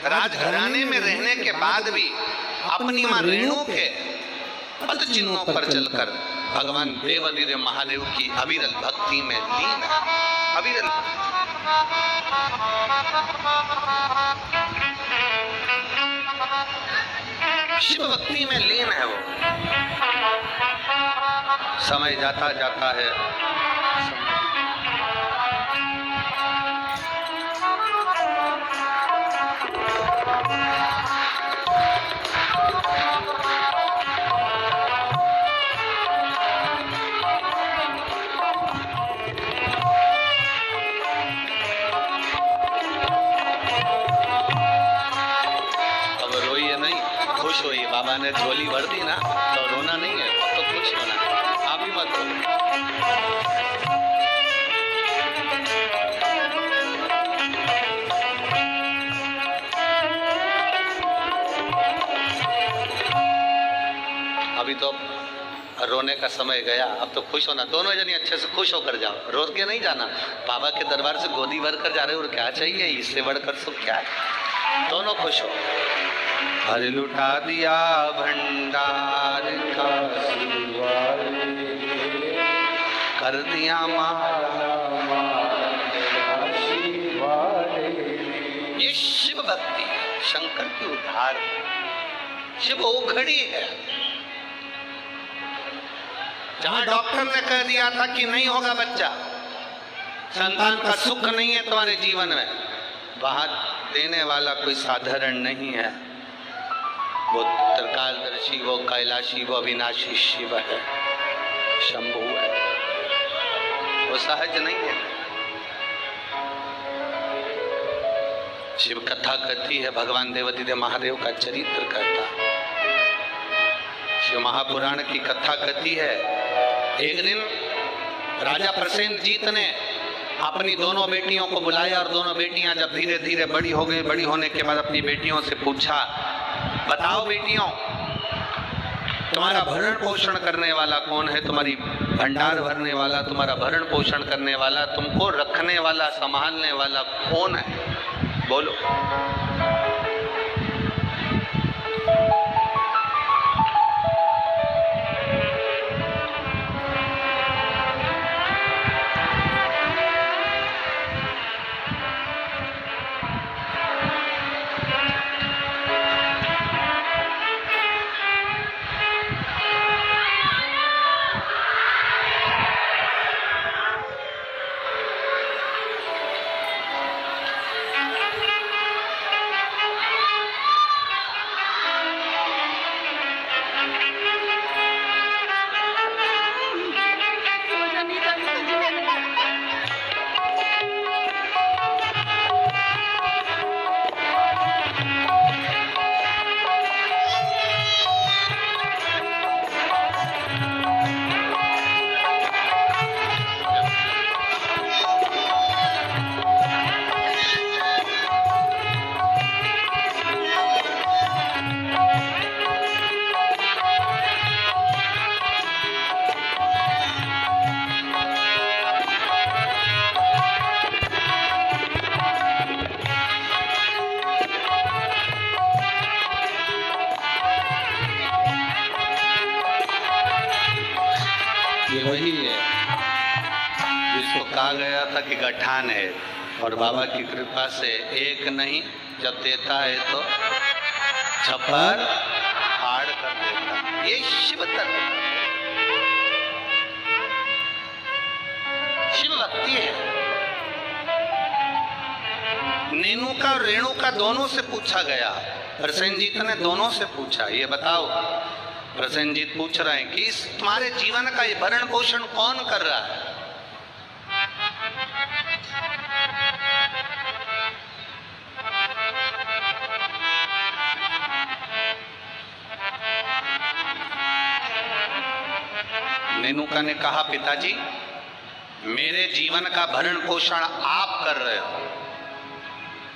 राजघराने में रहने के बाद भी अपनी मां रेणु के पद चिन्हों पर चलकर भगवान देवाधिदेव महादेव की अविरल भक्ति में लीन है। अविरल शिव भक्ति में लीन है वो। समय जाता जाता है, बाबा ने झोली भर दी ना तो रोना नहीं है, अब तो कुछ होना है। आप ही मत रो। अभी तो रोने का समय गया, अब तो खुश होना। दोनों जनी अच्छे से खुश होकर जाओ, रोज के नहीं जाना। बाबा के दरबार से गोदी भर कर जा रहे हो और क्या चाहिए, इससे बढ़कर सुख क्या है। दोनों खुश हो। हरे लुटा दिया भंडार का कर दिया ये शिव भक्ति शंकर की उद्धार। शिव ओघड़ी है। जहां डॉक्टर ने कह दिया था कि नहीं होगा बच्चा, संतान का सुख नहीं है तुम्हारे जीवन में, वहां देने वाला कोई साधारण नहीं है। वो त्रिकालदर्शी, वो कैलाशी, वो अविनाशी शिव है, शंभु है, वो सहज नहीं है। शिव कथा कहती है, भगवान देवाधिदेव महादेव का चरित्र कहता। शिव महापुराण की कथा कहती है, एक दिन राजा प्रसेनजीत ने अपनी दोनों बेटियों को बुलाया और दोनों बेटियां जब धीरे धीरे बड़ी हो गई, बड़ी होने के बाद अपनी बेटियों से पूछा, बताओ बेटियों, तुम्हारा भरण पोषण करने वाला कौन है? तुम्हारी भंडार भरने वाला, तुम्हारा भरण पोषण करने वाला, तुमको रखने वाला, संभालने वाला कौन है? बोलो। वही है जिसको कहा गया था कि गठान है, और बाबा की कृपा से एक नहीं, जब देता है तो छप्पर फाड़ कर देता। ये शिव तत्व, शिव भक्ति है। नेनुका और रेणुका दोनों से पूछा गया। प्रसेनजीत ने दोनों से पूछा, ये बताओ। प्रसेनजीत पूछ रहे हैं कि तुम्हारे जीवन का ये भरण पोषण कौन कर रहा है? नेनुका ने कहा, पिताजी मेरे जीवन का भरण पोषण आप कर रहे हो,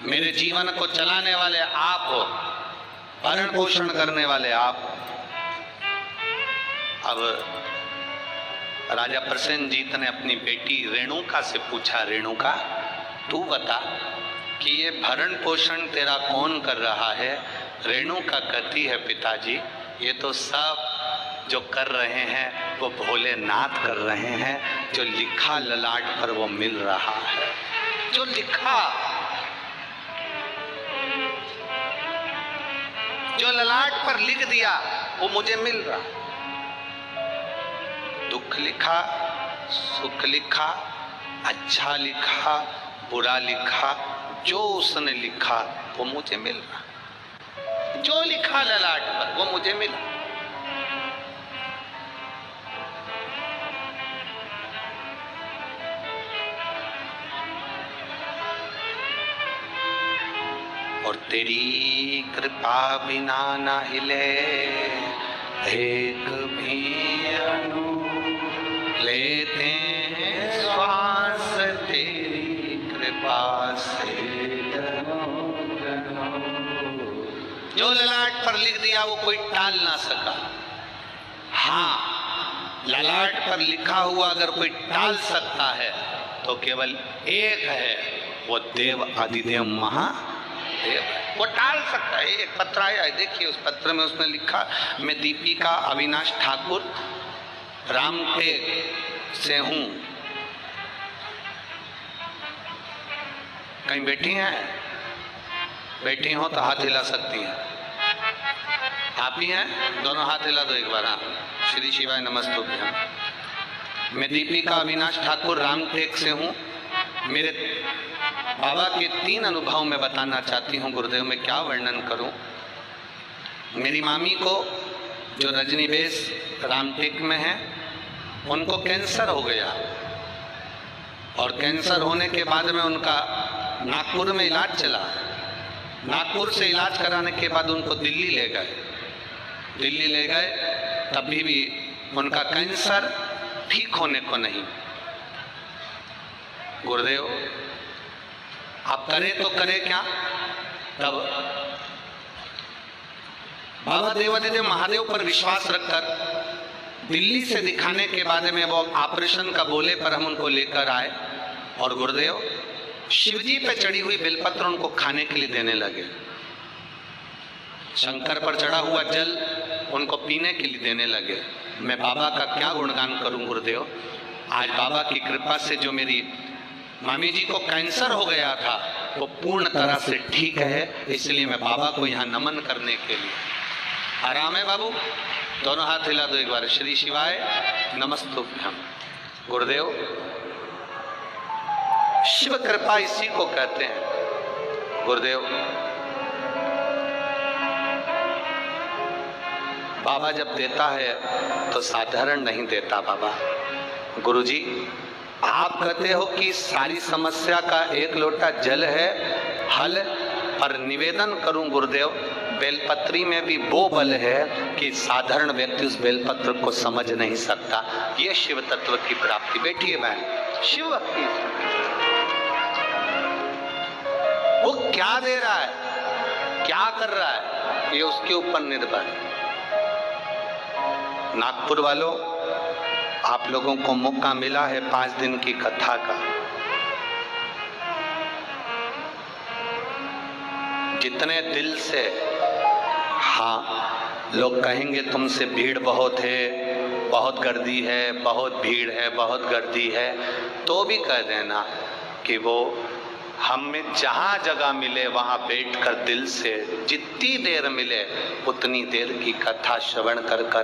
मेरे जीवन को चलाने वाले आप हो, भरण पोषण करने वाले आप। अब राजा प्रसेनजीत ने अपनी बेटी रेणुका से पूछा, रेणुका तू बता, कि ये भरण पोषण तेरा कौन कर रहा है? रेणुका कहती है पिताजी ये तो सब जो कर रहे हैं वो भोलेनाथ कर रहे हैं, जो लिखा ललाट पर वो मिल रहा है, जो लिखा, जो ललाट पर लिख दिया वो मुझे मिल रहा। दुख लिखा, सुख लिखा, अच्छा लिखा, बुरा लिखा, जो उसने लिखा वो मुझे मिल रहा। जो लिखा ललाट पर वो मुझे मिला। और तेरी कृपा बिना न हिले एक भी अणु, लेते हैं श्वास तेरी कृपा से। जो ललाट पर लिख दिया वो कोई टाल ना सका। हाँ, ललाट पर लिखा हुआ अगर कोई टाल सकता है तो केवल एक है, वो देव आदिदेव महादेव, वो टाल सकता है। एक पत्र आया है, देखिए उस पत्र में उसने लिखा, मैं दीपिका अविनाश ठाकुर रामटेक से हूं। कहीं बैठी हैं? बैठी हो तो हाथ हिला सकती हैं। आप ही हैं? दोनों हाथ हिला दो एक बार। हाँ, श्री शिवाय नमस्तुभ्यम। मैं दीपिका अविनाश ठाकुर रामटेक से हूँ। मेरे बाबा के 3 अनुभव मैं बताना चाहती हूँ गुरुदेव, में क्या वर्णन करूँ। मेरी मामी को जो रजनीबेस रामटेक में है, उनको कैंसर हो गया और कैंसर होने के बाद में उनका नागपुर में इलाज चला। नागपुर से इलाज कराने के बाद उनको दिल्ली ले गए। दिल्ली ले गए तभी भी उनका कैंसर ठीक होने को नहीं। गुरुदेव आप करें तो करें क्या? तब बाबा देवादिदेव महादेव पर विश्वास रखकर दिल्ली से दिखाने के बाद में वो ऑपरेशन का बोले पर हम उनको लेकर आए और गुरुदेव शिवजी पे चढ़ी हुई बेलपत्र उनको खाने के लिए देने लगे। शंकर पर चढ़ा हुआ जल उनको पीने के लिए देने लगे। मैं बाबा का क्या गुणगान करूं गुरुदेव। आज बाबा की कृपा से जो मेरी मामी जी को कैंसर हो गया था वो पूर्ण तरह से ठीक है, इसलिए मैं बाबा को यहाँ नमन करने के लिए। आराम है बाबू? दोनों हाथ हिला दो एक बार। श्री शिवाय नमस्तुभ्यम। गुरुदेव शिव कृपा इसी को कहते हैं गुरुदेव। बाबा जब देता है तो साधारण नहीं देता बाबा। गुरुजी आप कहते हो कि सारी समस्या का एक लोटा जल है हल, पर निवेदन करूं गुरुदेव, बेलपत्री में भी वो बल है कि साधारण व्यक्ति उस बेलपत्र को समझ नहीं सकता। ये शिव तत्व की प्राप्ति। बैठिए बहन। शिव भक्ति वो क्या दे रहा है, क्या कर रहा है, ये उसके ऊपर निर्भर है। नागपुर वालों, आप लोगों को मौका मिला है 5 दिन की कथा का। जितने दिल से, हाँ लोग कहेंगे तुमसे भीड़ बहुत है, बहुत गर्दी है, बहुत भीड़ है, बहुत गर्दी है, तो भी कह देना कि वो हमें जहाँ जगह मिले वहाँ बैठकर दिल से जितनी देर मिले उतनी देर की कथा श्रवण कर कर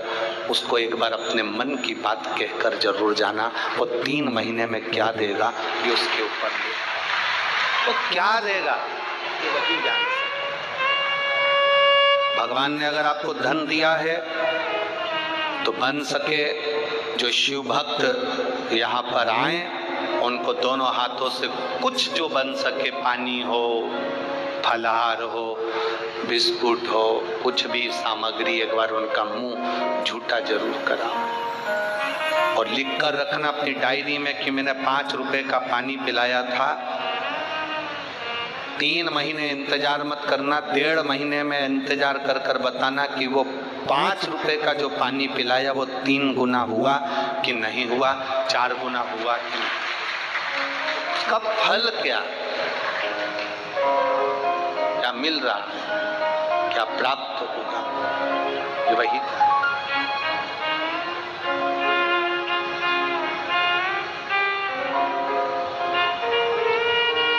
उसको एक बार अपने मन की बात कहकर जरूर जाना। वो 3 महीने में क्या देगा ये उसके ऊपर है। वो क्या देगा ये वही जान सकता। भगवान ने अगर आपको धन दिया है तो बन सके जो शिव भक्त यहाँ पर आए उनको दोनों हाथों से कुछ जो बन सके, पानी हो, फलाहार हो, बिस्कुट हो, कुछ भी सामग्री, एक बार उनका मुंह झूठा जरूर कराओ और लिख कर रखना अपनी डायरी में कि मैंने 5 रुपए का पानी पिलाया था। 3 महीने इंतजार मत करना, 1.5 महीने में इंतजार कर कर बताना कि वो 5 रुपए का जो पानी पिलाया वो 3 गुना हुआ कि नहीं हुआ, 4 गुना हुआ कि नहीं। उसका फल क्या? मिल रहा है, क्या प्राप्त होगा, ये वही था।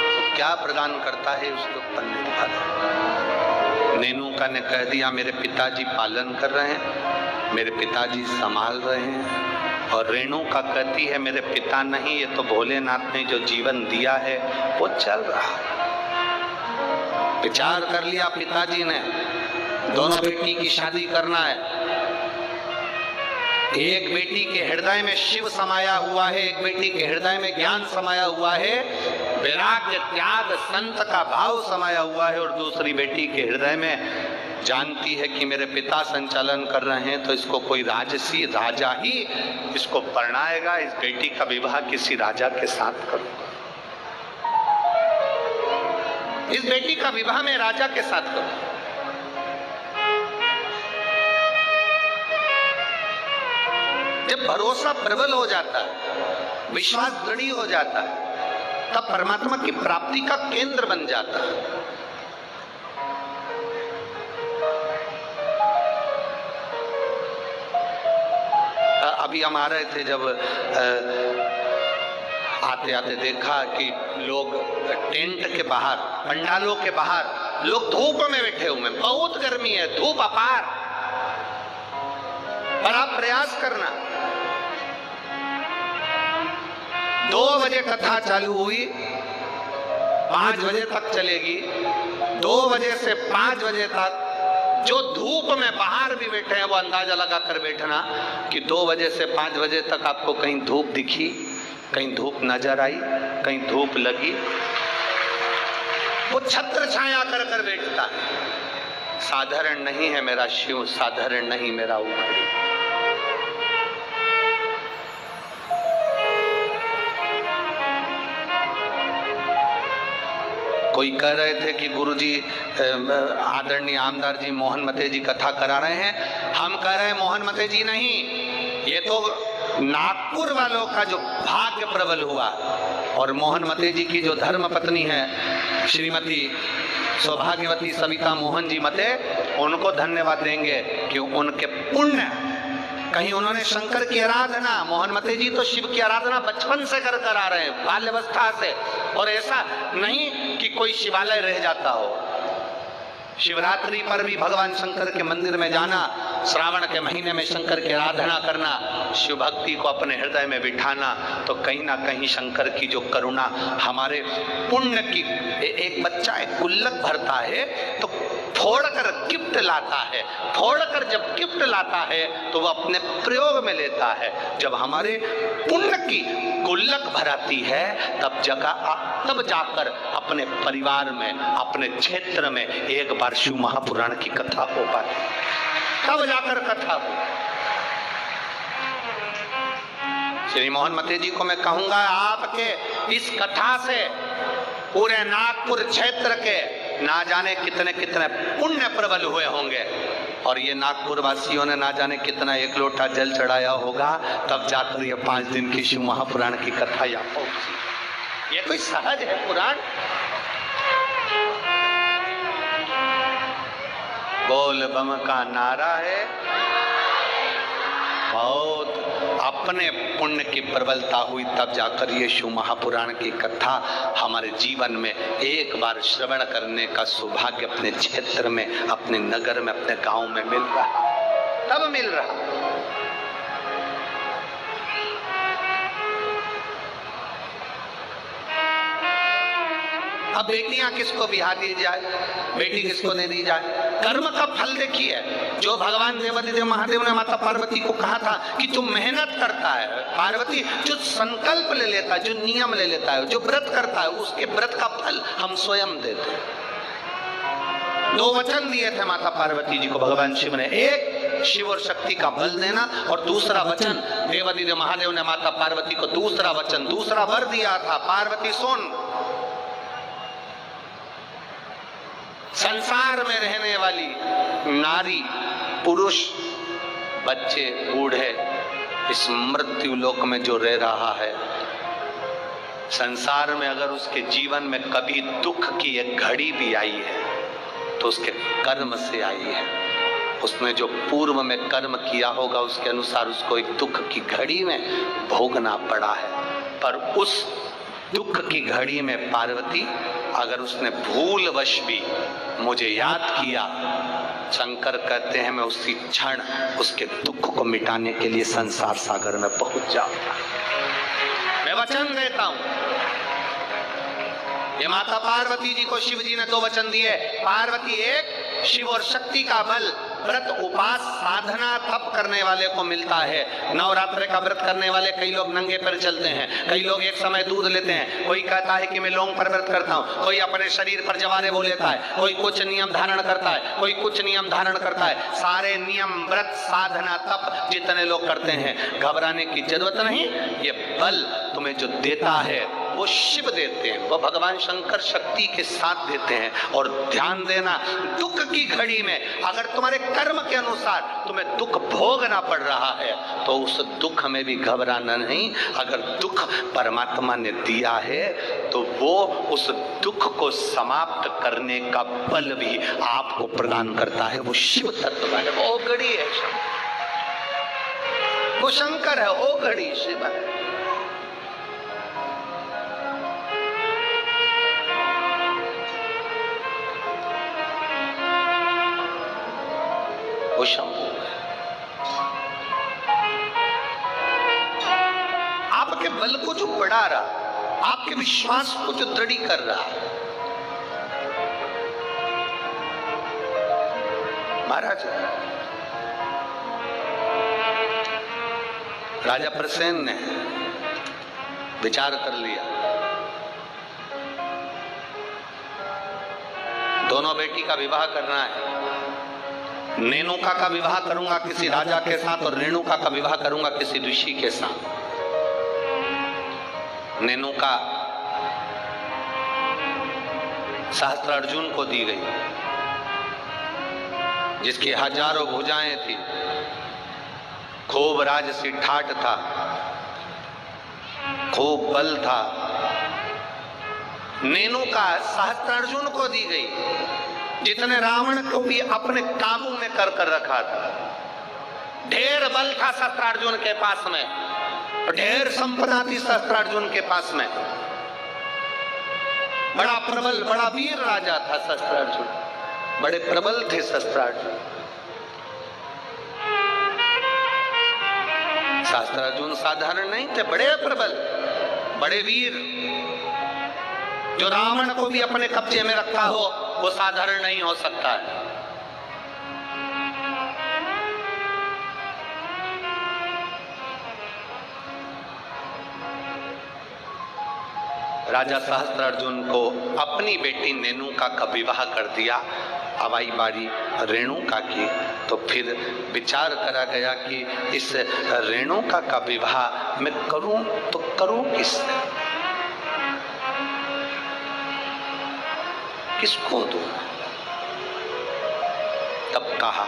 तो क्या प्रदान करता है उसके ऊपर निर्भर है। नेनुका ने कह दिया मेरे पिताजी पालन कर रहे हैं, मेरे पिताजी संभाल रहे हैं, और रेणुका कहती है मेरे पिता नहीं, ये तो भोलेनाथ ने जो जीवन दिया है वो चल रहा। विचार कर लिया पिताजी ने, दोनों बेटी की शादी करना है। एक बेटी के हृदय में शिव समाया हुआ है, एक बेटी के हृदय में ज्ञान समाया हुआ है, वैराग्य त्याग संत का भाव समाया हुआ है, और दूसरी बेटी के हृदय में जानती है कि मेरे पिता संचालन कर रहे हैं, तो इसको कोई राजसी राजा ही इसको परणाएगा, इस बेटी का विवाह किसी राजा के साथ करूंगा, इस बेटी का विवाह मैं राजा के साथ करूंगा। जब भरोसा प्रबल हो जाता है, विश्वास दृढ़ हो जाता है, तब परमात्मा की प्राप्ति का केंद्र बन जाता है। अभी हम आ रहे थे, जब आते आते देखा कि लोग टेंट के बाहर, पंडालों के बाहर लोग धूप में बैठे हुए, बहुत गर्मी है, धूप अपार, पर आप प्रयास करना। 2 बजे कथा चालू हुई, 5 बजे तक चलेगी। 2 बजे से 5 बजे तक जो धूप में बाहर भी बैठे हैं वो अंदाजा लगा कर बैठना कि 2 बजे से 5 बजे तक आपको कहीं धूप दिखी, कहीं धूप नजर आई, कहीं धूप लगी, वो छत्र छाया कर कर बैठता है। साधारण नहीं है मेरा शिव, साधारण नहीं मेरा उखड़ी। कोई कह रहे थे कि गुरुजी आदरणीय आमदार जी मोहन मते जी कथा करा रहे हैं। हम कह रहे हैं मोहन मते जी नहीं, ये तो नागपुर वालों का जो भाग्य प्रबल हुआ, और मोहन मते जी की जो धर्म पत्नी है श्रीमती सौभाग्यवती सविता मोहन जी मते, उनको धन्यवाद देंगे कि उनके पुण्य, कहीं उन्होंने शंकर की आराधना, मोहन मते जी तो शिव की आराधना बचपन से कर कर आ रहे हैं, बाल्यावस्था से, और ऐसा नहीं कि कोई शिवालय रह जाता हो। शिवरात्रि पर भी भगवान शंकर के मंदिर में जाना, श्रावण के महीने में शंकर की आराधना करना, शिव भक्ति को अपने हृदय में बिठाना, तो कहीं ना कहीं शंकर की जो करुणा हमारे पुण्य की। एक बच्चा एक गुल्लक भरता है तो फोड़कर गिफ्ट लाता है, फोड़कर जब गिफ्ट लाता है तो वो अपने प्रयोग में लेता है। जब हमारे पुण्य की गुल्लक भराती है तब जाकर अपने परिवार में, अपने क्षेत्र में एक बार शिव महापुराण की कथा हो पाती, तब जाकर कथा हो। श्री मोहन मते जी को मैं कहूंगा, आपके इस कथा से पूरे नागपुर क्षेत्र के ना जाने कितने कितने पुण्य प्रबल हुए होंगे, और ये नागपुर वासियों ने ना जाने कितना 1 लोटा जल चढ़ाया होगा, तब जाकर ये 5 दिन की शिव महापुराण की कथा यहाँ पहुंची। ये कोई सहज है पुराण? बोल बम का नारा है, बहुत अपने पुण्य की प्रबलता हुई, तब जाकर ये शिव महापुराण की कथा हमारे जीवन में एक बार श्रवण करने का सौभाग्य अपने क्षेत्र में, अपने नगर में, अपने गांव में मिल रहा, तब मिल रहा। अब बेटियां किसको बिहा दी जाए, बेटी किसको दे दी जाए? कर्म का फल देखिए। जो भगवान देवादिदेव महादेव ने माता पार्वती को कहा था कि जो मेहनत करता है, पार्वती जो संकल्प ले लेता है, जो नियम ले लेता है, जो व्रत करता है, उसके व्रत का फल हम स्वयं देते हैं। 2 वचन दिए थे माता पार्वती जी को भगवान शिव ने, एक शिव और शक्ति का बल देना, और दूसरा वचन देवादिदेव महादेव ने माता पार्वती को दूसरा वचन, दूसरा वर दिया था, पार्वती सुन, संसार में रहने वाली नारी, पुरुष, बच्चे, बूढ़े, इस मृत्यु लोक में जो रह रहा है, संसार में अगर उसके जीवन में कभी दुख की एक घड़ी भी आई है, तो उसके कर्म से आई है। उसने जो पूर्व में कर्म किया होगा उसके अनुसार उसको एक दुख की घड़ी में भोगना पड़ा है। पर उस दुख की घड़ी में पार्वती अगर उसने भूलवश भी मुझे याद किया, शंकर कहते हैं मैं उसी क्षण उसके दुख को मिटाने के लिए संसार सागर में पहुंच जाऊंगा। मैं वचन देता हूं। ये माता पार्वती जी को शिव जी ने 2 वचन दिए। पार्वती एक, शिव और शक्ति का बल व्रत उपास साधना तप करने वाले को मिलता है। नवरात्र का व्रत करने वाले कई लोग नंगे पैर चलते हैं, कई लोग एक समय दूध लेते हैं, कोई कहता है कि मैं लौंग पर व्रत करता हूँ, कोई अपने शरीर पर जवारे बो लेता है, कोई कुछ नियम धारण करता है, कोई कुछ नियम धारण करता है। सारे नियम व्रत साधना तप जितने लोग करते हैं, घबराने की जरूरत नहीं। ये बल तुम्हें जो देता है वो शिव देते हैं, वो भगवान शंकर शक्ति के साथ देते हैं। और ध्यान देना, दुख की घड़ी में अगर तुम्हारे कर्म के अनुसार तुम्हें दुख भोगना पड़ रहा है तो उस दुख में भी घबराना नहीं। अगर दुख परमात्मा ने दिया है तो वो उस दुख को समाप्त करने का बल भी आपको प्रदान करता है। वो शिव तत्व है, वो घड़ी है, वो शंकर है, वो घड़ी शिव है। वो शंभु आपके बल को जो बढ़ा रहा, आपके विश्वास को जो दृढ़ कर रहा। महाराज राजा प्रसेन ने विचार कर लिया, दोनों बेटी का विवाह करना है। नेनुका का विवाह करूंगा किसी राजा के साथ और रेणुका का विवाह करूंगा किसी ऋषि के साथ। नेनुका सहस्त्रार्जुन को दी गई, जिसकी हजारों भुजाएं थी, खूब राजसी ठाट था, खूब बल था। नेनुका सहस्त्रार्जुन को दी गई, जितने रावण को भी अपने काबू में कर रखा था। ढेर बल था सहस्त्रार्जुन के पास में, ढेर संपदा थी सहस्त्रार्जुन के पास में। बड़ा प्रबल, बड़ा वीर राजा था सहस्त्रार्जुन, बड़े प्रबल थे सहस्त्रार्जुन। सहस्त्रार्जुन साधारण नहीं थे, बड़े प्रबल, बड़े वीर। जो रावण को भी अपने कब्जे में रखा हो वो साधारण नहीं हो सकता है। राजा सहस्त्रार्जुन को अपनी बेटी नेनुका का विवाह कर दिया। अब आई बारी रेणुका की, तो फिर विचार करा गया कि इस रेणुका का विवाह मैं करूं तो करूं किससे, किसको दूं? तब कहा,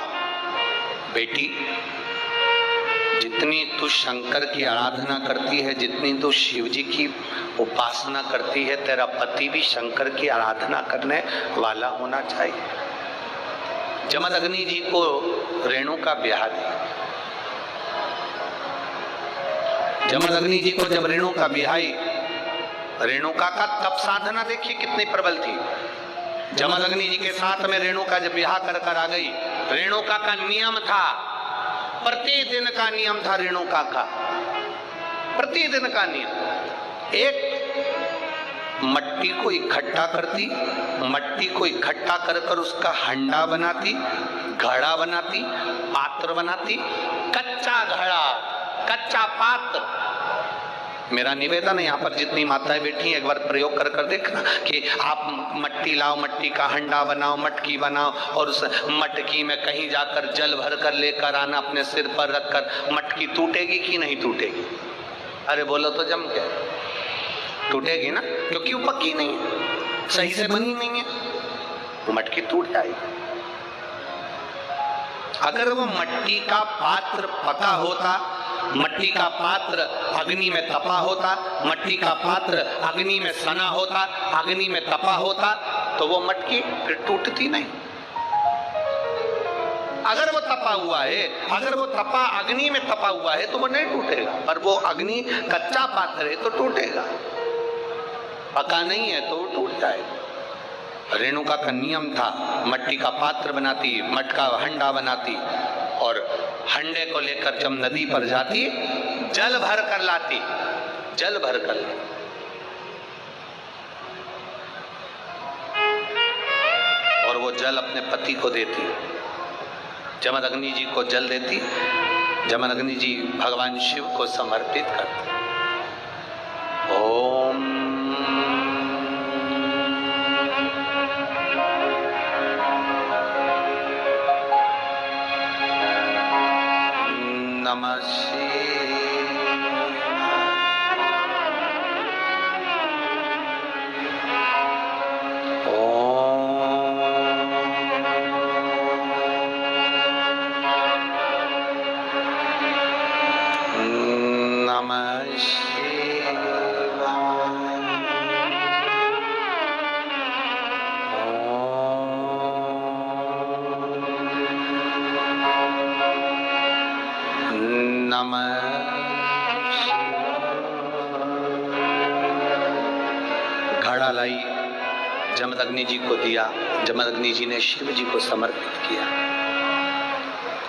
बेटी जितनी तू शंकर की आराधना करती है, जितनी तू शिव जी की उपासना करती है, तेरा पति भी शंकर की आराधना करने वाला होना चाहिए। जमदग्नि जी को रेणुका ब्याह दी। जमदग्नि जी को जब रेणुका ब्याही, रेणुका का तप साधना देखिए कितनी प्रबल थी। जमदग्नि जी के साथ में रेणुका जब ब्याह कर आ गई, रेणुका का नियम था, प्रतिदिन का नियम था रेणुका का, प्रतिदिन का नियम। एक मट्टी को इकट्ठा करती, मट्टी को इकट्ठा कर कर उसका हंडा बनाती, घड़ा बनाती, पात्र बनाती, कच्चा घड़ा, कच्चा पात्र। मेरा निवेदन है, यहाँ पर जितनी माताएं बैठी हैं एक बार प्रयोग कर कर देखना कि आप मट्टी लाओ, मट्टी का हंडा बनाओ, मटकी बनाओ और उस मटकी में कहीं जाकर जल भर कर लेकर आना, अपने सिर पर रखकर। मटकी टूटेगी कि नहीं टूटेगी? अरे बोलो तो जम के टूटेगी ना, क्योंकि वो पक्की नहीं है, सही से बनी नहीं है, वो मटकी टूट जाएगी। अगर वो मट्टी का पात्र पका होता, मट्टी का पात्र अग्नि में तपा होता, मट्टी का पात्र अग्नि में सना होता, अग्नि में तपा होता, तो वो मटकी फिर टूटती नहीं। अगर वो तपा हुआ है, अगर वो तपा अग्नि में तपा हुआ है तो वो नहीं टूटेगा, पर वो अग्नि कच्चा पात्र है तो टूटेगा, पका नहीं है तो वो टूट जाएगा। रेणुका का नियम था, मट्टी का पात्र बनाती, मट का हंडा बनाती और हंडे को लेकर जब नदी पर जाती जल भर कर लाती, जल भर कर लाती। और वो जल अपने पति को देती, जमदग्नि जी को जल देती, जमदग्नि जी भगवान शिव को समर्पित करते। ओम नमः शिवाय। घड़ा लाई, जमदग्नि जी को दिया, जमदग्नि जी ने शिव जी को समर्पित किया।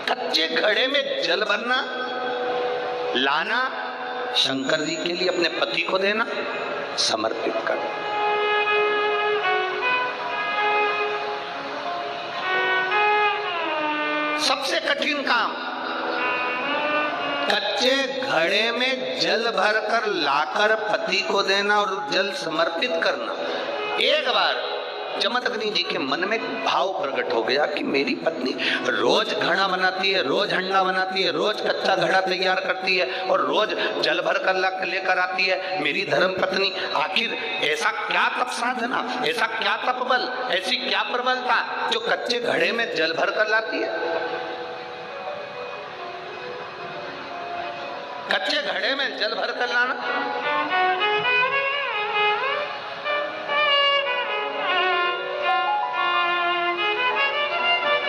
कच्चे घड़े में जल भरना, लाना, शंकर जी के लिए अपने पति को देना, समर्पित करना। सबसे कठिन काम, कच्चे घड़े में जल भरकर लाकर पति को देना और जल समर्पित करना। एक बार जमदग्नि जी के मन में भाव प्रकट हो गया कि मेरी पत्नी रोज घड़ा बनाती है, रोज हंडा बनाती है, रोज कच्चा घड़ा तैयार करती है और रोज जल भर कर लेकर आती है। मेरी धर्म पत्नी, आखिर ऐसा क्या तप साधना, ऐसा क्या तप बल, ऐसी क्या प्रबलता जो कच्चे घड़े में जल भर कर लाती है। कच्चे घड़े में जल भर कर लाना।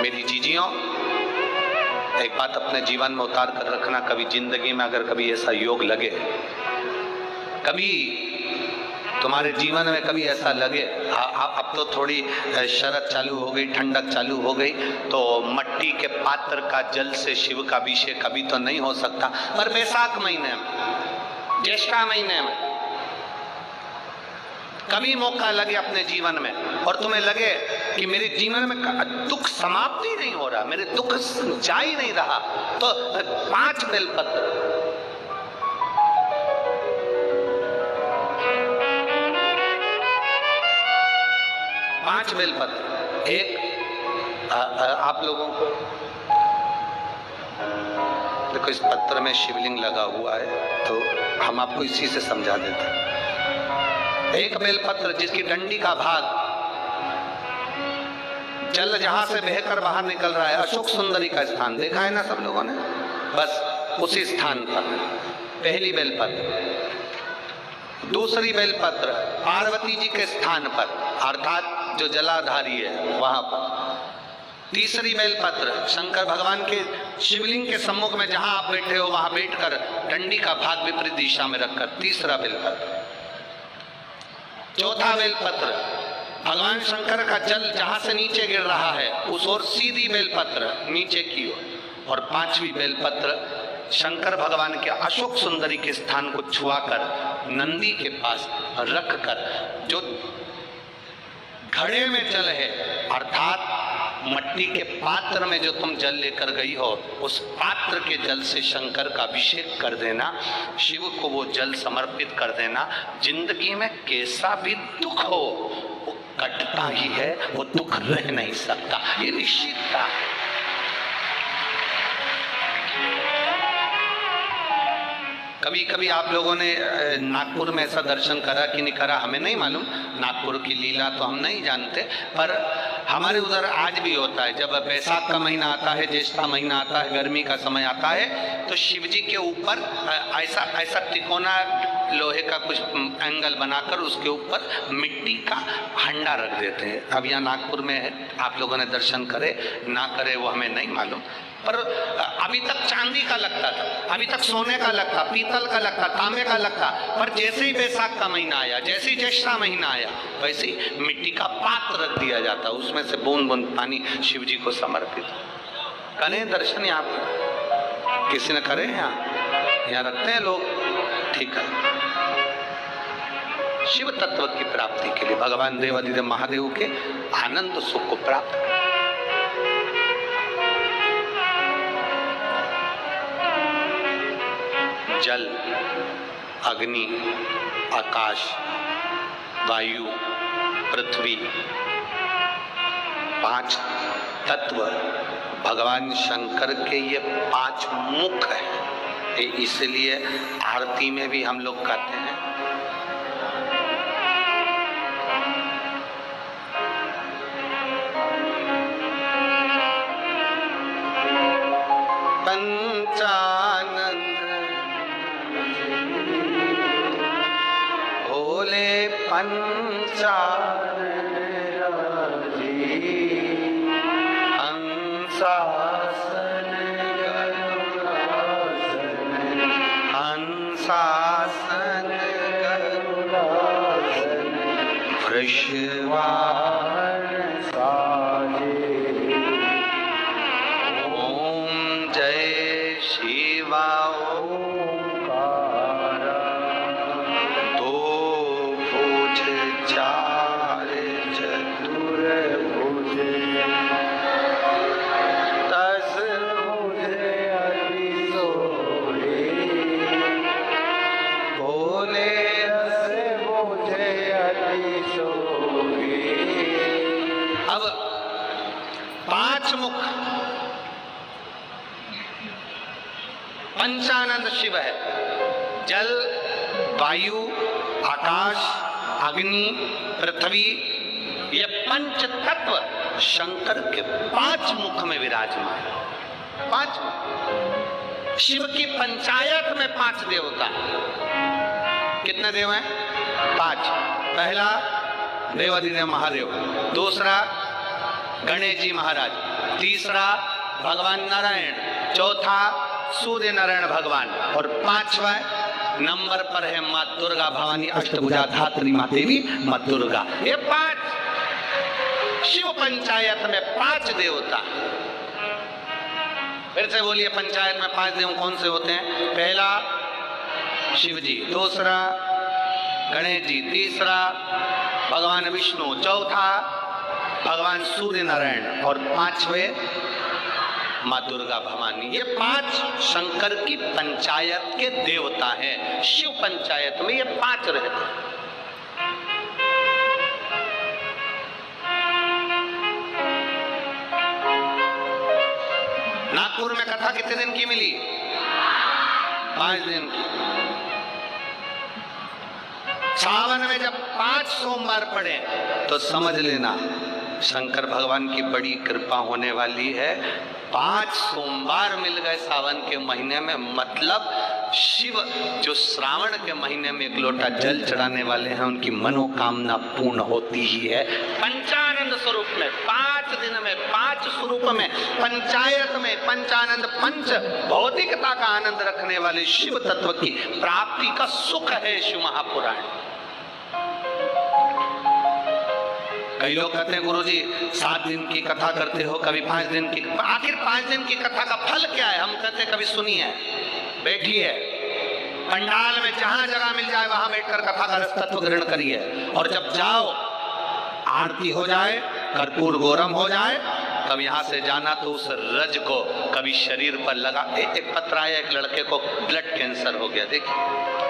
मेरी जीजियों, एक बात अपने जीवन में उतार कर रखना, कभी जिंदगी में अगर कभी ऐसा योग लगे, कभी तुम्हारे जीवन में कभी ऐसा लगे, अब तो थोड़ी शरद चालू हो गई, ठंडक चालू हो गई, तो मट्टी के पात्र का जल से शिव का अभिषेक कभी तो नहीं हो सकता, पर बैसाख महीने में, ज्येष्ठा महीने में कभी मौका लगे अपने जीवन में और तुम्हें लगे कि मेरे जीवन में दुख समाप्त ही नहीं हो रहा, मेरे दुख जा ही नहीं रहा, तो 5 बेलपत्र, बेलपत्र, एक आप लोगों को देखो, इस पत्र में शिवलिंग लगा हुआ है तो हम आपको इसी से समझा देते हैं। एक बेलपत्र जिसकी डंडी का भाग जल जहां से बहकर बाहर निकल रहा है, अशोक सुंदरी का स्थान देखा है ना सब लोगों ने, बस उसी स्थान पर पहली बेलपत्र। दूसरी बेलपत्र पार्वती जी के स्थान पर, अर्थात जो जलाधारी है वहां पर। तीसरी बेलपत्र शंकर भगवान के शिवलिंग के सम्मुख में जहां आप बैठे हो वहां बैठकर डंडी का भाग विपरीत दिशा में रखकर, तीसरा बेलपत्र। चौथा बेलपत्र भगवान शंकर का जल जहां से नीचे गिर रहा है उस ओर सीधी बेलपत्र नीचे की ओर। और 5वीं बेलपत्र शंकर भगवान के अशोक सुंदरी के स्थान को छुआकर नंदी के पास रखकर, जो घड़े में जल है अर्थात मट्टी के पात्र में जो तुम जल लेकर गई हो, उस पात्र के जल से शंकर का अभिषेक कर देना, शिव को वो जल समर्पित कर देना। जिंदगी में कैसा भी दुख हो वो कटता ही है, वो दुख रह नहीं सकता, ये निश्चित था। कभी कभी आप लोगों ने नागपुर में ऐसा दर्शन करा कि नहीं करा हमें नहीं मालूम, नागपुर की लीला तो हम नहीं जानते, पर हमारे उधर आज भी होता है। जब बैसाख का महीना आता है, ज्येष्ठा महीना आता है, गर्मी का समय आता है, तो शिव जी के ऊपर ऐसा ऐसा तिकोना लोहे का कुछ एंगल बनाकर उसके ऊपर मिट्टी का हंडा रख देते हैं। अब यहाँ नागपुर में है, आप लोगों ने दर्शन करे ना करे वो हमें नहीं मालूम, पर अभी तक चांदी का लगता था, अभी तक सोने का लगता, पीतल का लगता, तांबे का लगता, पर जैसे ही बैसाख का महीना आया, जैसे ही ज्येष्ठा महीना आया, वैसे ही मिट्टी का पात्र रख दिया जाता, उसमें से बूंद बूंद पानी शिव जी को समर्पित। करें दर्शन यहाँ पर, किसी ने करे यहाँ रखते हैं लोग, ठीक है। शिव तत्व की प्राप्ति के लिए भगवान देवाधिदेव महादेव के आनंद सुख को प्राप्त करें। जल, अग्नि, आकाश, वायु, पृथ्वी, 5 तत्व भगवान शंकर के ये 5 मुख है। इसलिए आरती में भी हम लोग कहते हैं पंचानंद भोले पंचानंद हंसासन हंसासन गरुड़ासन वृषवाहन साजे। ओम जय शिवा ओंकार, 2 भुज 4 चतुर्भुज, 10 भुज अति सोहे, भोले 10 भुज अति सोहे। अब 5 मुख पंचानंद शिव है। जल, वायु, आकाश, अग्नि, पृथ्वी, ये 5 तत्व शंकर के 5 मुख में विराजमान। 5 मुख। शिव की पंचायत में 5 देवता। कितने देव हैं? 5। पहला देवाधिदेव महादेव, दूसरा गणेश जी महाराज, तीसरा भगवान नारायण, चौथा सूर्य नारायण भगवान, और 5वां नंबर पर है माँ दुर्गा भवानी अष्टभुजा धात्री माँ देवी माँ दुर्गा। ये 5 शिव पंचायत में 5 देवता। फिर से बोलिए, पंचायत में 5 देव कौन से होते हैं? पहला शिव जी, दूसरा गणेश जी, तीसरा भगवान विष्णु, चौथा भगवान सूर्य नारायण, और 5वें माँ दुर्गा भवानी। ये 5 शंकर की पंचायत के देवता हैं। शिव पंचायत में ये 5 रहते हैं। नागपुर में कथा कितने दिन की मिली? 5 दिन की। सावन में जब 5 सोमवार पड़े तो समझ लेना शंकर भगवान की बड़ी कृपा होने वाली है। 5 सोमवार मिल गए सावन के महीने में, मतलब शिव जो श्रावण के महीने में 1 लोटा जल चढ़ाने वाले हैं उनकी मनोकामना पूर्ण होती ही है। पंचानंद स्वरूप में 5 दिन में 5 स्वरूप में पंचायत में पंचानंद पंच भौतिकता का आनंद रखने वाले शिव तत्व की प्राप्ति का सुख है शिव महापुराण। कई लोग कहते हैं गुरुजी 7 दिन की कथा करते हो, कभी 5 दिन की, आखिर 5 दिन की कथा का फल क्या है? हम कहते हैं कभी सुनिए, बैठिए पंडाल में, जहां जगह मिल जाए वहां बैठकर कथा का रस तत्व ग्रहण करिए, और जब जाओ आरती हो जाए, कर्पूर गौरम हो जाए, तब यहाँ से जाना तो उस रज को कभी शरीर पर लगा। एक पत्र आया, एक लड़के को ब्लड कैंसर हो गया, देखिए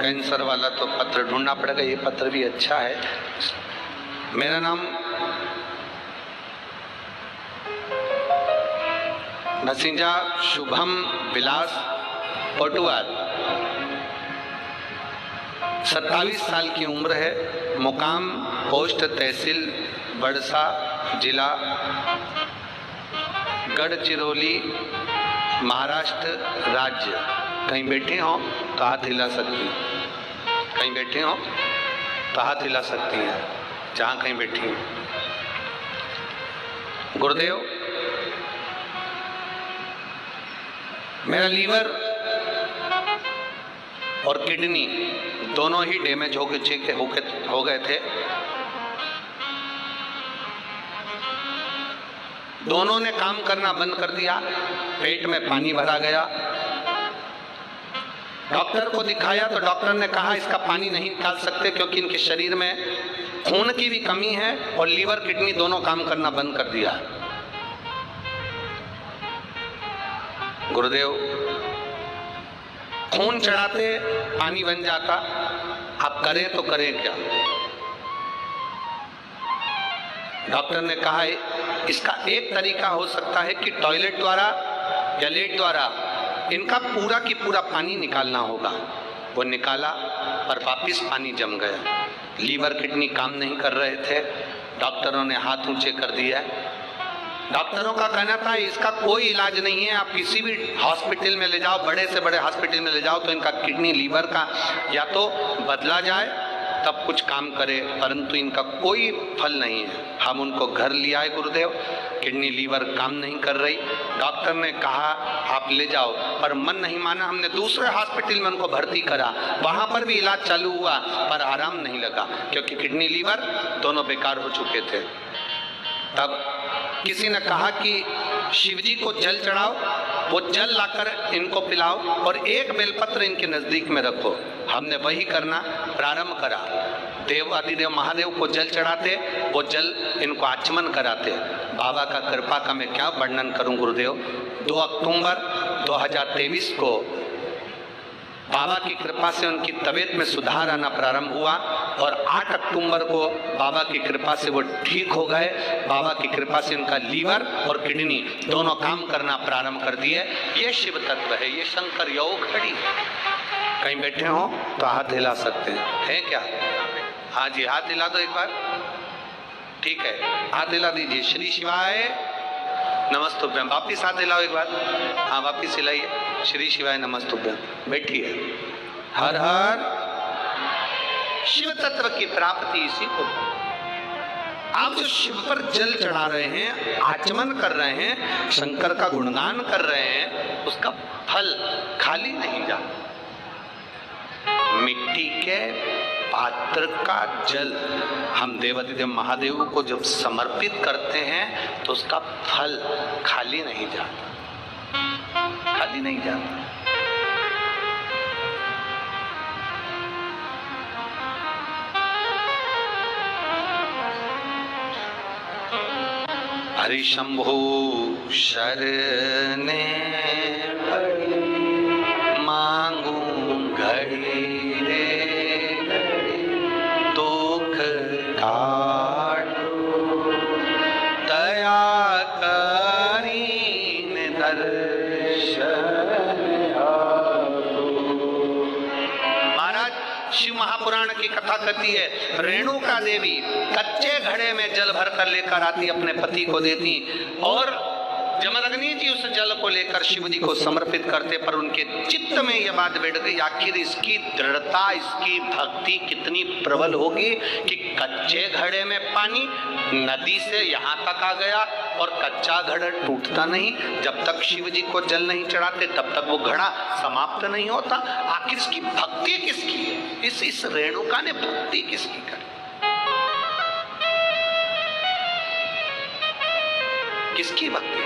कैंसर वाला तो पत्र ढूंढना पड़ेगा, ये पत्र भी अच्छा है। मेरा नाम नसीजा शुभम विलास पटुआर, 27 साल की उम्र है, मुकाम पोस्ट तहसील बड़सा, जिला गढ़चिरौली, महाराष्ट्र राज्य। कहीं बैठे हो तो हाथ हिला सकती, कहीं बैठे हो तो हाथ हिला सकती है, जहाँ कहीं बैठी हो। गुरुदेव, मेरा लीवर और किडनी दोनों ही डैमेज हो गए थे। दोनों ने काम करना बंद कर दिया, पेट में पानी भरा गया। डॉक्टर को दिखाया तो डॉक्टर ने कहा इसका पानी नहीं निकाल सकते क्योंकि इनके शरीर में खून की भी कमी है और लीवर किडनी दोनों काम करना बंद कर दिया। गुरुदेव, खून चढ़ाते पानी बन जाता, आप करें तो करें क्या? डॉक्टर ने कहा इसका एक तरीका हो सकता है कि टॉयलेट द्वारा या लेट द्वारा इनका पूरा की पूरा पानी निकालना होगा। वो निकाला पर वापिस पानी जम गया। लीवर किडनी काम नहीं कर रहे थे। डॉक्टरों ने हाथ ऊंचे कर दिया। डॉक्टरों का कहना था इसका कोई इलाज नहीं है, आप किसी भी हॉस्पिटल में ले जाओ, बड़े से बड़े हॉस्पिटल में ले जाओ तो इनका किडनी लीवर का या तो बदला जाए तब कुछ काम करे, परंतु इनका कोई फल नहीं है। हम उनको घर ले आए गुरुदेव, किडनी लीवर काम नहीं कर रही। डॉक्टर ने कहा आप ले जाओ, पर मन नहीं माना। हमने दूसरे हॉस्पिटल में उनको भर्ती करा, वहाँ पर भी इलाज चालू हुआ पर आराम नहीं लगा क्योंकि किडनी लीवर दोनों बेकार हो चुके थे। तब किसी ने कहा कि शिवजी को जल चढ़ाओ, वो जल लाकर इनको पिलाओ और एक बेलपत्र इनके नजदीक में रखो। हमने वही करना प्रारंभ करा। देव आदिदेव महादेव को जल चढ़ाते, वो जल इनको आचमन कराते। बाबा का कृपा का मैं क्या वर्णन करूं गुरुदेव। 2 अक्टूबर 2023 को बाबा की कृपा से उनकी तबीयत में सुधार आना प्रारंभ हुआ और 8 अक्टूबर को बाबा की कृपा से वो ठीक हो गए। बाबा की कृपा से उनका लीवर और किडनी दोनों काम करना प्रारंभ कर दिए। ये शिव तत्व है, ये शंकर योग खड़ी। कहीं बैठे हो तो हाथ हिला सकते हैं क्या? हाँ जी, हाथ हिला दो एक बार। ठीक है, हाथ हिला दीजिए। श्री शिवाय नमस्तुभ्यम। वापिस हाथ हिलाओ एक बार। हाँ, वापिस हिलाइए। श्री शिवाय नमस्तुभ्यम। बैठिए। हर हर शिव तत्व की प्राप्ति इसी को। आप जो शिव पर जल चढ़ा रहे हैं, आचमन कर रहे हैं, शंकर का गुणगान कर रहे हैं, उसका फल खाली नहीं जाता। मिट्टी के पात्र का जल हम देवादिदेव महादेव को जब समर्पित करते हैं तो उसका फल खाली नहीं जाता, खाली नहीं जाता। हरि शंभु शरणे मांगू घड़ी रे दुख काटो दया करीन दर्शन आपो। महाराज शिव महापुराण की कथा कहती है, रेणुका देवी कच्चे घड़े में जल भर कर लेकर आती, अपने पति को देती और जमदग्नि जी उस जल को लेकर शिव जी को समर्पित करते। पर उनके चित्त में यह बात बैठ गई, आखिर इसकी दृढ़ता, इसकी भक्ति कितनी प्रबल होगी कि कच्चे घड़े में पानी नदी से यहाँ तक आ गया और कच्चा घड़ा टूटता नहीं। जब तक शिव जी को जल नहीं चढ़ाते तब तक वो घड़ा समाप्त नहीं होता। आखिर इसकी भक्ति किसकी है? इस रेणुका ने भक्ति किसकी करी? किसकी भक्ति?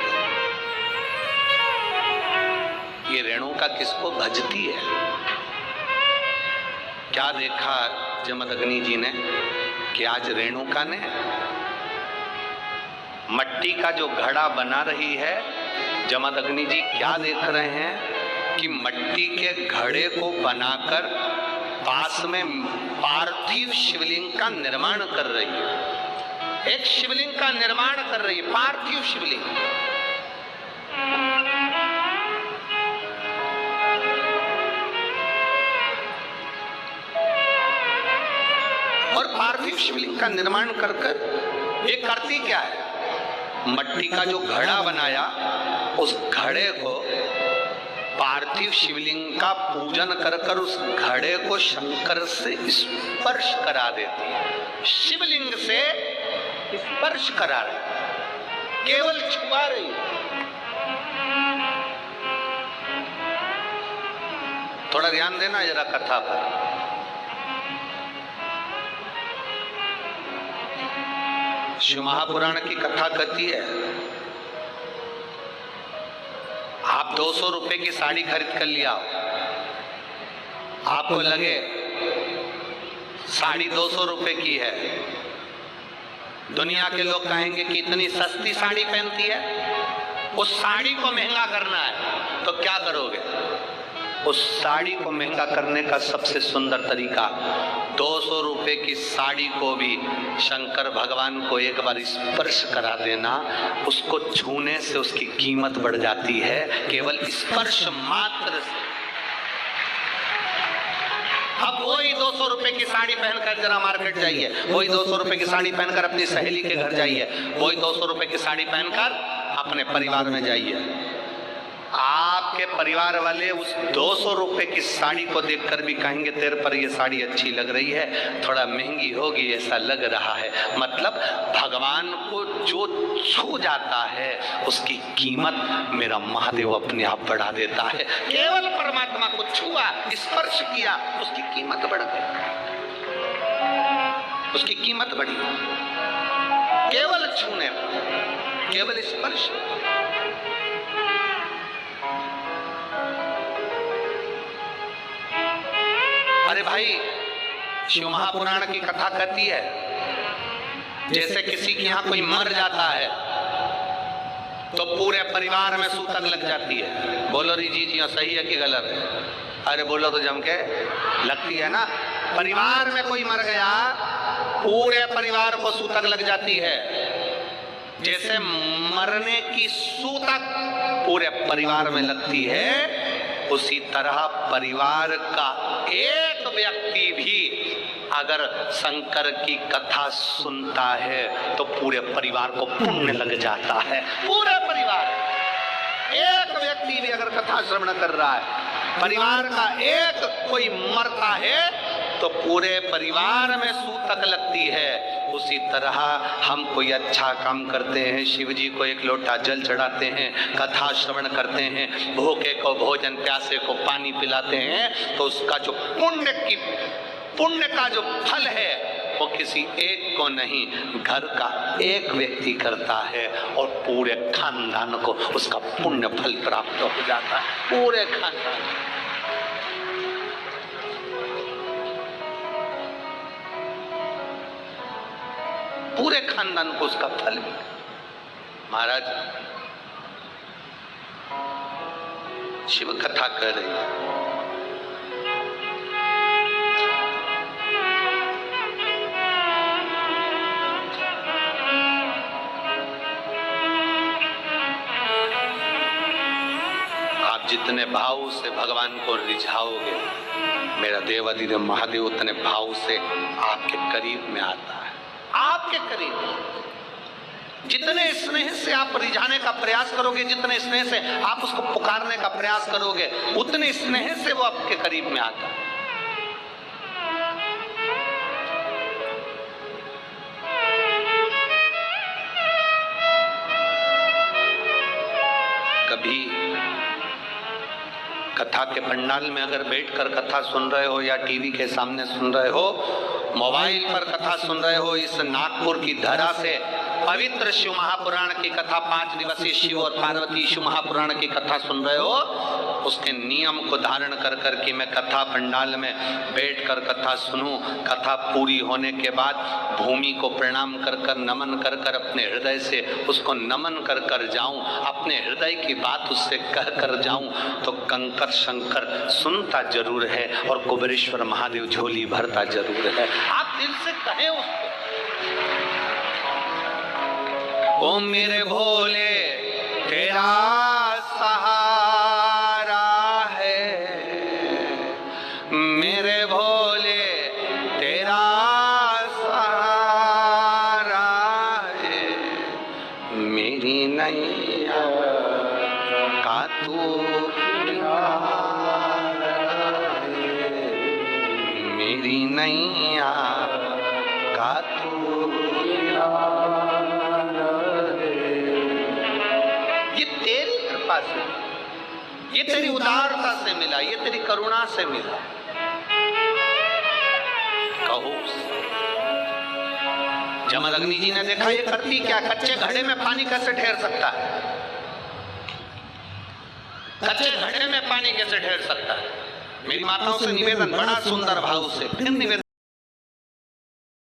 ये रेणुका किसको भजती है? क्या देखा जमदग्नि जी ने कि आज रेणुका ने मट्टी का जो घड़ा बना रही है, जमदग्नि जी क्या देख रहे हैं कि मट्टी के घड़े को बनाकर पास में पार्थिव शिवलिंग का निर्माण कर रही है। एक शिवलिंग का निर्माण कर रही है, पार्थिव शिवलिंग। और पार्थिव शिवलिंग का निर्माण कर ये करती क्या है, मट्टी का जो घड़ा बनाया उस घड़े को पार्थिव शिवलिंग का पूजन कर उस घड़े को शंकर से स्पर्श करा देती है। शिवलिंग से स्पर्श करा रही, केवल छुआ रही। थोड़ा ध्यान देना जरा कथा पर। शिव महापुराण की कथा कहती है, आप 200 रुपए की साड़ी खरीद कर लिया, आपको लगे साड़ी 200 रुपए की है, दुनिया के लोग कहेंगे कि इतनी सस्ती साड़ी पहनती है, उस साड़ी को महंगा करना है तो क्या करोगे? उस साड़ी को महंगा करने का सबसे सुंदर तरीका, 200 रुपए की साड़ी को भी शंकर भगवान को एक बार स्पर्श करा देना, उसको छूने से उसकी कीमत बढ़ जाती है, केवल स्पर्श मात्र से। अब वही 200 रुपए की साड़ी पहनकर जरा मार्केट जाइए, वही 200 रुपए की साड़ी पहनकर अपनी सहेली के घर जाइए, वही 200 रुपए की साड़ी पहनकर अपने परिवार में जाइए। आपके परिवार वाले उस 200 रुपए की साड़ी को देखकर भी कहेंगे तेरे पर ये साड़ी अच्छी लग रही है, थोड़ा महंगी होगी ऐसा लग रहा है। मतलब भगवान को जो छू जाता है उसकी कीमत मेरा महादेव अपने आप बढ़ा देता है। केवल परमात्मा को छुआ, स्पर्श किया, उसकी कीमत बढ़ गई, उसकी कीमत बढ़ी। केवल छूने, केवल स्पर्श। अरे भाई, शिव महापुराण की कथा कहती है, जैसे किसी के यहाँ कोई मर जाता है तो पूरे परिवार में सूतक लग जाती है। बोलो री जी सही है कि गलत है? अरे बोलो तो जम के, लगती है ना। परिवार में कोई मर गया, पूरे परिवार को सूतक लग जाती है। जैसे मरने की सूतक पूरे परिवार में लगती है, उसी तरह परिवार का एक व्यक्ति भी अगर शंकर की कथा सुनता है तो पूरे परिवार को पुण्य लग जाता है। पूरे परिवार, एक व्यक्ति भी अगर कथा श्रवण कर रहा है, परिवार का एक कोई मरता है तो पूरे परिवार में सूतक लगती है। उसी तरह हम कोई अच्छा काम करते हैं, शिव जी को एक लोटा जल चढ़ाते हैं, कथा श्रवण करते हैं, भूखे को भोजन, प्यासे को पानी पिलाते हैं, तो उसका जो पुण्य का जो फल है वो किसी एक को नहीं, घर का एक व्यक्ति करता है और पूरे खानदान को उसका पुण्य फल प्राप्त हो जाता है। पूरे खानदान, पूरे खानदान को उसका फल मिले। महाराज शिव कथा कर रही है, आप जितने भाव से भगवान को रिझाओगे, मेरा देवाधिदेव महादेव उतने भाव से आपके करीब में आता है। आपके करीब जितने स्नेह से आप रिझाने का प्रयास करोगे, जितने स्नेह से आप उसको पुकारने का प्रयास करोगे, उतने स्नेह से वो आपके करीब में आता है। कभी कथा के पंडाल में अगर बैठकर कथा सुन रहे हो या टीवी के सामने सुन रहे हो, मोबाइल पर कथा सुन रहे हो, इस नागपुर की धरा से पवित्र शिव महापुराण की कथा, 5 दिवसीय शिव और पार्वती शिव महापुराण की कथा सुन रहे हो, उसके नियम को धारण कर कर के मैं कथा पंडाल में बैठकर कथा सुनूं, कथा पूरी होने के बाद भूमि को प्रणाम कर कर नमन कर कर अपने हृदय से उसको नमन कर कर जाऊं, अपने हृदय की बात उससे कह कर जाऊं, तो कंकर शंकर सुनता जरूर है और कुबेरेश्वर महादेव झोली भरता जरूर है। आप दिल से कहें उसको, ओ मेरे भोले तेरा सहारा है, मेरे भोले तेरा सहारा है, मेरी नैया का तू किनारा है, मेरी नैया का तू किनारा है। ये तेरी कृपा से, ये तेरी उदारता से मिला, ये तेरी करुणा से मिला। कहो जमदग्नि जी ने देखा ये करती क्या, कच्चे घड़े में पानी कैसे ठहर सकता है, कच्चे घड़े में पानी कैसे ठहर सकता है। मेरी माताओं से निवेदन, बड़ा सुंदर भाव से फिर निवेदन